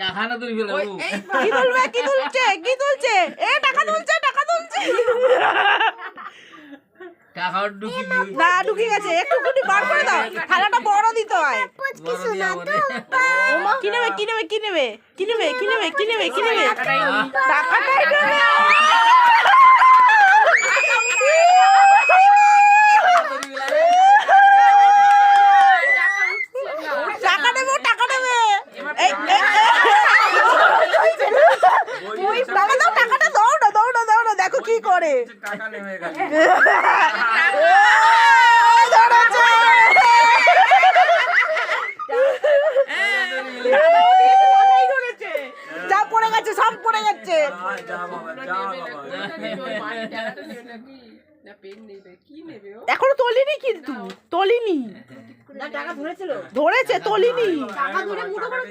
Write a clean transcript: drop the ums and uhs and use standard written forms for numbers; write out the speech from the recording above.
টাকা না তুই ফেলে কি তুলবে? কি তুলছে? কি তুলছে? এ টাকা তুলছে, টাকা তুলছে। টাকা ঢুকি না ঢুকে গেছে, একটু বার করে দাও। থালাটা বড় দিতে হয়। কি নেবে? কি নেবে? কি নেবে? কি নেবে? কি নেবে? কি নেবে? কি নেবে? টাকাটাই নেবে। টাকা নেবে, টাকা নেবে। এই টাকা দাও, টাকাটা দাও না, দাও না, দাও না। দেখো কি করে। টাকা নেমে গেছে। ধরেছে। যা পড়ে গেছে, সব পড়ে গেছে। যা বাবা, যা বাবা। এখনো তোলেনি, কিন্তু তোলেনি। ধরেছে, তোলেনি। টাকা ধরে মুঠো করে